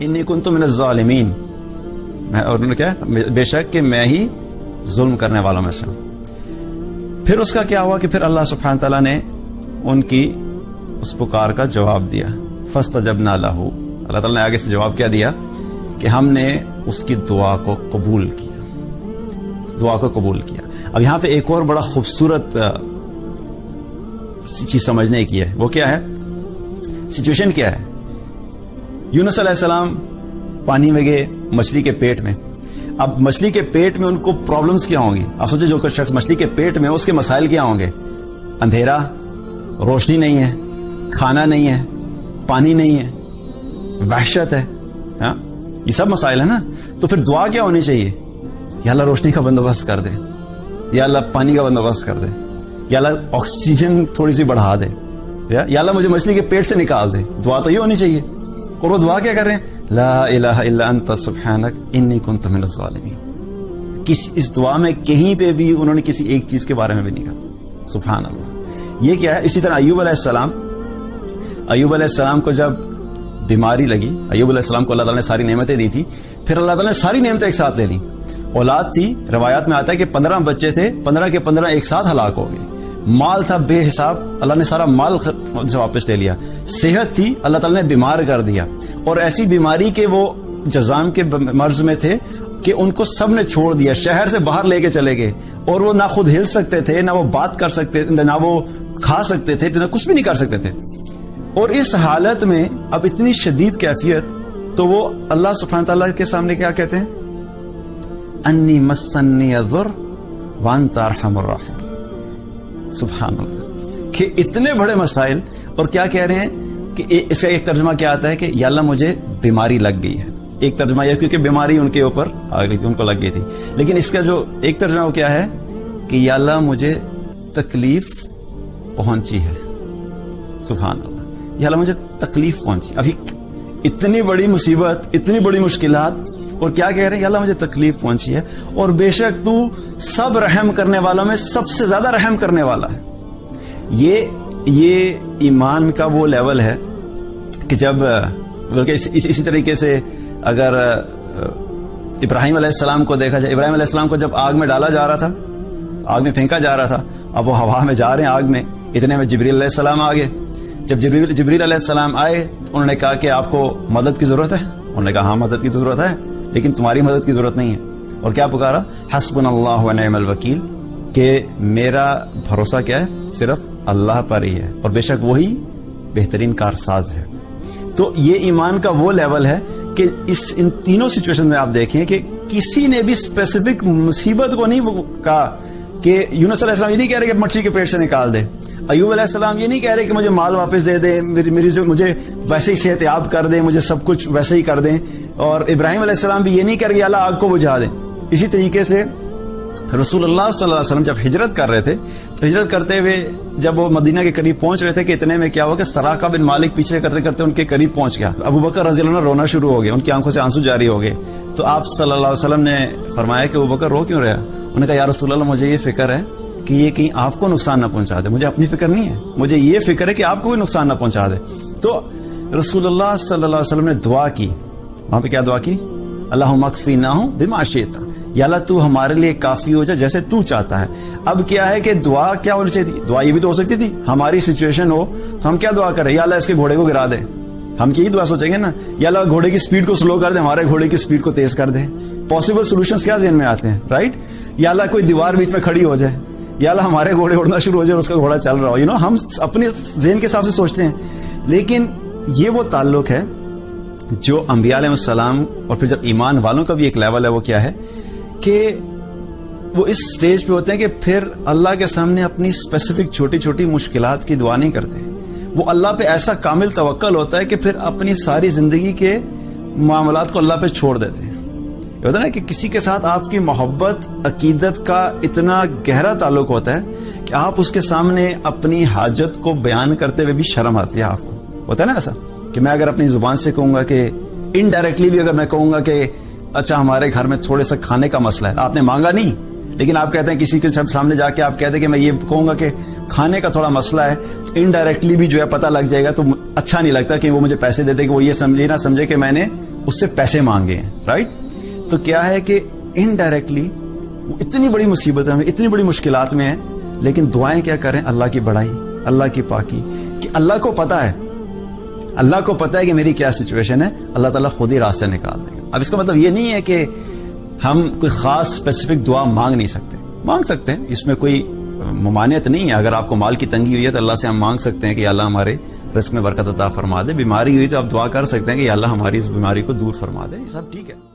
انی کنت من الظالمین، اور انہوں نے کیا، بے شک کہ میں ہی ظلم کرنے والوں میں سے ہوں۔ پھر اس کا کیا ہوا کہ پھر اللہ سبحانہ تعالیٰ نے ان کی اس پکار کا جواب دیا، فاستجبنا لہ، اللہ تعالیٰ نے آگے سے جواب کیا دیا کہ ہم نے اس کی دعا کو قبول کیا، دعا کو قبول کیا۔ اب یہاں پہ ایک اور بڑا خوبصورت چیز سمجھنے کی ہے، وہ کیا ہے، سچویشن کیا ہے۔ یونس علیہ السلام پانی میں گئے، مچھلی کے پیٹ میں۔ اب مچھلی کے پیٹ میں ان کو پرابلمز کیا ہوں گی؟ آپ سوچیں جو شخص مچھلی کے پیٹ میں، اس کے مسائل کیا ہوں گے؟ اندھیرا، روشنی نہیں ہے، کھانا نہیں ہے، پانی نہیں ہے، وحشت ہے، ہاں یہ سب مسائل ہیں نا۔ تو پھر دعا کیا ہونی چاہیے؟ یا اللہ روشنی کا بندوبست کر دے، یا اللہ پانی کا بندوبست کر دے، یا اللہ آکسیجن تھوڑی سی بڑھا دے، یا اللہ مجھے مچھلی کے پیٹ سے نکال دے۔ دعا تو یہ ہونی چاہیے۔ اور وہ دعا کیا کر رہے ہیں؟ لا الہ الا انت سبحانک انی کنت من الظالمین۔ اس دعا میں کہیں پہ بھی انہوں نے کسی ایک چیز کے بارے میں بھی نہیں کہا، سبحان اللہ۔ یہ کیا ہے؟ اسی طرح ایوب علیہ السلام کو جب بیماری لگی، ایوب علیہ السلام کو اللہ تعالیٰ نے ساری نعمتیں دی تھی، پھر اللہ تعالیٰ نے ساری نعمتیں ایک ساتھ لے لیں۔ اولاد تھی، روایات میں آتا ہے کہ 15 بچے تھے، 15 کے 15 ایک ساتھ ہلاک ہو گئے۔ مال تھا بے حساب، اللہ نے سارا مال سے واپس لے لیا۔ صحت تھی، اللہ تعالیٰ نے بیمار کر دیا، اور ایسی بیماری کے وہ جزام کے مرض میں تھے کہ ان کو سب نے چھوڑ دیا، شہر سے باہر لے کے چلے گئے، اور وہ نہ خود ہل سکتے تھے، نہ وہ بات کر سکتے تھے، نہ وہ کھا سکتے تھے، نہ کچھ بھی نہیں کر سکتے تھے۔ اور اس حالت میں اب اتنی شدید کیفیت، تو وہ اللہ سبحانہ تعالیٰ کے سامنے کیا کہتے ہیں؟ انی مسنی الضر وانت ارحم الراحمین۔ سبحان اللہ، کہ اتنے بڑے مسائل، اور کیا کہہ رہے ہیں کہ اس کا ایک ترجمہ کیا آتا ہے کہ یا اللہ مجھے بیماری لگ گئی ہے۔ ایک ترجمہ یہ، کیونکہ بیماری ان کے اوپر آ گئی تھی، ان کو لگ گئی تھی، لیکن اس کا جو ایک ترجمہ وہ کیا ہے کہ یا اللہ مجھے تکلیف پہنچی ہے۔ سبحان اللہ، یا اللہ مجھے تکلیف پہنچی، ابھی اتنی بڑی مصیبت، اتنی بڑی مشکلات، اور کیا کہہ رہے ہیں؟ یا اللہ مجھے تکلیف پہنچی ہے، اور بے شک تو سب رحم کرنے والوں میں سب سے زیادہ رحم کرنے والا ہے۔ یہ ایمان کا وہ لیول ہے کہ جب، بلکہ اسی طریقے سے اگر ابراہیم علیہ السلام کو دیکھا جائے، ابراہیم علیہ السلام کو جب آگ میں ڈالا جا رہا تھا، آگ میں پھینکا جا رہا تھا، اب وہ ہوا میں جا رہے ہیں آگ میں، اتنے میں جبریل علیہ السلام آ گئے۔ جب جبریل علیہ السلام آئے، انہوں نے کہا کہ آپ کو مدد کی ضرورت ہے؟ انہوں نے کہا ہاں مدد کی ضرورت ہے، لیکن تمہاری مدد کی ضرورت نہیں ہے۔ اور کیا پکارا؟ حسبنا اللہ و نعم الوکیل، کہ میرا بھروسہ کیا ہے؟ صرف اللہ پر ہی ہے، اور بے شک وہی بہترین کارساز ہے۔ تو یہ ایمان کا وہ لیول ہے کہ ان تینوں سچویشن میں آپ دیکھیں کہ کسی نے بھی اسپیسیفک مصیبت کو نہیں کہا کہ یونس علیہ السلام یہ نہیں کہہ رہے کہ مچھلی کے پیٹ سے نکال دے، ایوب علیہ السلام یہ نہیں کہہ رہے کہ مجھے مال واپس دے دیں، مجھے ویسے ہی صحت یاب کر دیں، مجھے سب کچھ ویسے ہی کر دیں، اور ابراہیم علیہ السلام بھی یہ نہیں کہہ رہے کہ اللہ آگ کو بجھا دیں۔ اسی طریقے سے رسول اللہ صلی اللہ علیہ وسلم جب ہجرت کر رہے تھے، تو ہجرت کرتے ہوئے جب وہ مدینہ کے قریب پہنچ رہے تھے کہ اتنے میں کیا ہوا کہ سراقہ بن مالک پیچھے کرتے کرتے ان کے قریب پہنچ گیا۔ ابو بکر رضی اللہ عنہ رونا شروع ہو گئے، ان کی آنکھوں سے آنسو جاری ہو گئے۔ تو آپ صلی اللہ علیہ وسلم نے فرمایا کہ ابو بکر رو کیوں رہا؟ انہوں نے کہا یا رسول اللہ مجھے یہ فکر ہے کہ یہ کہیں آپ کو نقصان نہ پہنچا دے، مجھے اپنی فکر نہیں ہے، مجھے یہ فکر ہے کہ آپ کو بھی نقصان نہ پہنچا دے۔ تو رسول اللہ صلی اللہ علیہ وسلم نے دعا کی، وہاں پہ کیا دعا کی؟ اللہم اکفیناہم بما شئت، یا اللہ تو ہمارے لیے کافی ہو جا جیسے تو چاہتا ہے۔ اب کیا ہے کہ دعا کیا ہونی چاہیے تھی؟ دعا یہ بھی تو ہو سکتی تھی ہماری سچویشن ہو تو ہم کیا دعا کریں؟ یا اللہ اس کے گھوڑے کو گرا دے، ہم یہی دعا سوچیں گے نا، یا اللہ گھوڑے کی سپیڈ کو سلو کر دے، ہمارے گھوڑے کی سپیڈ کو تیز کر دے۔ پاسبل سولوشنز کیا ذہن میں آتے ہیں، رائٹ؟ یا اللہ کوئی دیوار بیچ میں کھڑی ہو جائے، یا اللہ ہمارے گھوڑے اڑنا شروع ہو جائے اور اس کا گھوڑا چل رہا ہو، ہم اپنے ذہن کے حساب سے سوچتے ہیں۔ لیکن یہ وہ تعلق ہے جو انبیاء علیہ السلام، اور پھر جب ایمان والوں کا بھی ایک لیول ہے، وہ کیا ہے کہ وہ اس سٹیج پہ ہوتے ہیں کہ پھر اللہ کے سامنے اپنی اسپیسیفک چھوٹی چھوٹی مشکلات کی دعا نہیں کرتے، وہ اللہ پہ ایسا کامل توکل ہوتا ہے کہ پھر اپنی ساری زندگی کے معاملات کو اللہ پہ چھوڑ دیتے ہیں۔ یہ ہوتا ہے نا کہ کسی کے ساتھ آپ کی محبت، عقیدت کا اتنا گہرا تعلق ہوتا ہے کہ آپ اس کے سامنے اپنی حاجت کو بیان کرتے ہوئے بھی شرم آتی ہے آپ کو، ہوتا ہے نا ایسا کہ میں اگر اپنی زبان سے کہوں گا کہ انڈائریکٹلی بھی اگر میں کہوں گا کہ اچھا ہمارے گھر میں تھوڑے سا کھانے کا مسئلہ ہے، آپ نے مانگا نہیں لیکن آپ کہتے ہیں کسی کے سامنے جا کے آپ کہتے ہیں کہ میں یہ کہوں گا کہ کھانے کا تھوڑا مسئلہ ہے، تو انڈائریکٹلی بھی جو ہے پتہ لگ جائے گا، تو اچھا نہیں لگتا کہ وہ مجھے پیسے دے دے کہ وہ یہ نہ سمجھے کہ میں نے اس سے پیسے مانگے ہیں، رائٹ؟ تو کیا ہے کہ انڈائریکٹلی اتنی بڑی مصیبت میں، اتنی بڑی مشکلات میں ہے، لیکن دعائیں کیا کریں؟ اللہ کی بڑائی، اللہ کی پاکی، کہ اللہ کو پتہ ہے، اللہ کو پتہ ہے کہ میری کیا سچویشن ہے، اللہ تعالیٰ خود ہی راستے نکال دے گا۔ اب اس کا مطلب یہ نہیں ہے کہ ہم کوئی خاص اسپیسیفک دعا مانگ نہیں سکتے، مانگ سکتے ہیں، اس میں کوئی ممانعت نہیں ہے۔ اگر آپ کو مال کی تنگی ہوئی ہے تو اللہ سے ہم مانگ سکتے ہیں کہ اللہ ہمارے رزق میں برکت عطا فرما دے۔ بیماری ہوئی تو آپ دعا کر سکتے ہیں کہ اللہ ہماری اس بیماری کو دور فرما دے، یہ سب ٹھیک ہے۔